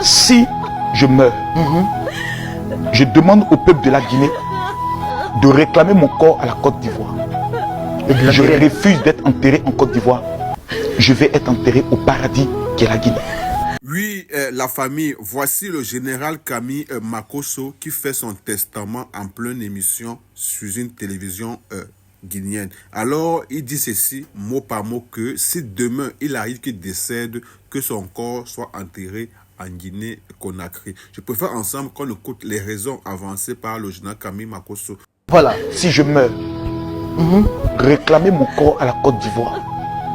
Si je meurs, je demande au peuple de la Guinée de réclamer mon corps à la Côte d'Ivoire. Je refuse d'être enterré en Côte d'Ivoire. Je vais être enterré au paradis qui est la Guinée. Oui, la famille, voici le général Camille Makosso qui fait son testament en pleine émission sur une télévision guinéenne. Alors, il dit ceci, mot par mot, que si demain il arrive qu'il décède, que son corps soit enterré en Guinée-Conakry. Je préfère ensemble qu'on écoute les raisons avancées par le général Camille Makosso. Voilà, si je meurs, réclamer mon corps à la Côte d'Ivoire.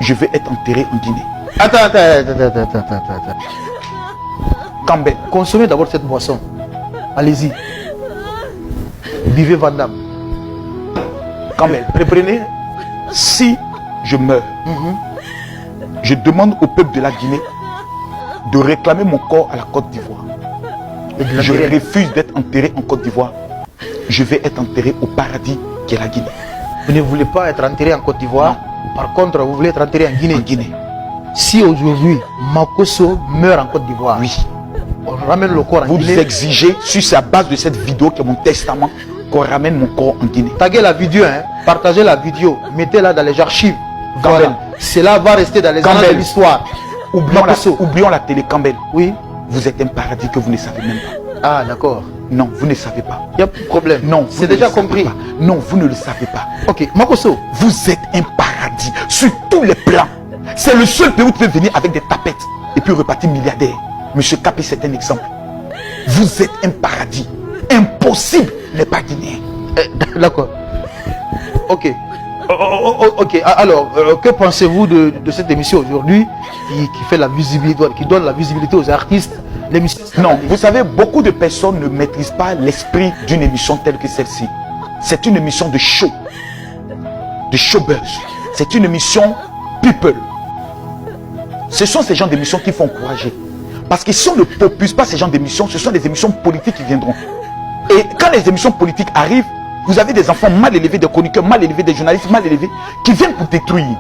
Je vais être enterré en Guinée. Attends. Campbell, Consommez d'abord cette boisson. Allez-y. Buvez Van Damme. Campbell, reprenez. Si je meurs, je demande au peuple de la Guinée de réclamer mon corps à la Côte d'Ivoire. Je refuse d'être enterré en Côte d'Ivoire. Je vais être enterré au paradis qui est la Guinée. Vous ne voulez pas être enterré en Côte d'Ivoire. Par contre, vous voulez être enterré en Guinée. En Guinée. Si aujourd'hui, Makosso meurt en Côte d'Ivoire, Oui. on ramène le corps en Vous Guinée. exigez, sur sa base de cette vidéo qui est mon testament, qu'on ramène mon corps en Guinée. Taguez la vidéo, partagez la vidéo, mettez-la dans les archives. Voilà. Cela va rester dans les annales de l'histoire. Oublions la télé, Campbell. Oui. Vous êtes un paradis que vous ne savez même pas. Ah, d'accord. Non, vous ne savez pas. Il n'y a pas de problème. Non, c'est déjà compris. Non, vous ne le savez pas. Ok, Makosso. Vous êtes un paradis sur tous les plans. C'est le seul pays où vous pouvez venir avec des tapettes et puis repartir milliardaire. Monsieur Capé, c'est un exemple. Vous êtes un paradis. Impossible n'est pas guinéen. D'accord. Ok. Ok. Alors, que pensez-vous de cette émission aujourd'hui qui fait la visibilité, qui donne la visibilité aux artistes? L'émission. Non, vous savez, beaucoup de personnes ne maîtrisent pas l'esprit d'une émission telle que celle-ci. C'est une émission de show, de showbuzz. C'est une émission people. Ce sont ces genres d'émissions qui font encourager. Parce que si on ne propulse pas ces genres d'émissions, ce sont des émissions politiques qui viendront. Et quand les émissions politiques arrivent, vous avez des enfants mal élevés, des chroniqueurs mal élevés, des journalistes mal élevés, qui viennent pour détruire.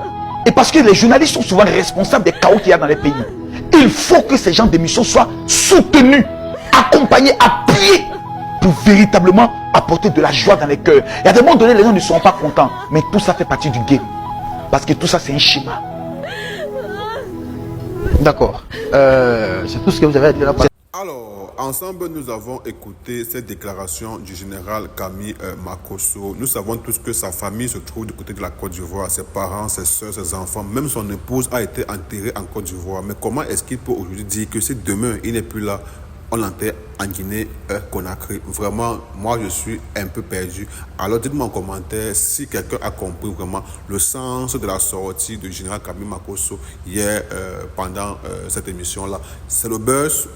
Et parce que les journalistes sont souvent responsables des chaos qu'il y a dans les pays. Il faut que ces genres d'émissions soient soutenus, accompagnés, appuyés, pour véritablement apporter de la joie dans les cœurs. Et à des moments donnés, les gens ne seront pas contents. Mais tout ça fait partie du game. Parce que tout ça, c'est un schéma. D'accord. C'est tout ce que vous avez à dire là. Alors, ensemble, nous avons écouté cette déclaration du général Camille Makosso. Nous savons tous que sa famille se trouve du côté de la Côte d'Ivoire. Ses parents, ses soeurs, ses enfants, même son épouse a été enterrée en Côte d'Ivoire. Mais comment est-ce qu'il peut aujourd'hui dire que si demain il n'est plus là, on l'enterre en Guinée-Conakry? Vraiment, moi je suis un peu perdu. Alors dites-moi en commentaire si quelqu'un a compris vraiment le sens de la sortie du général Camille Makosso hier pendant cette émission-là. C'est le buzz.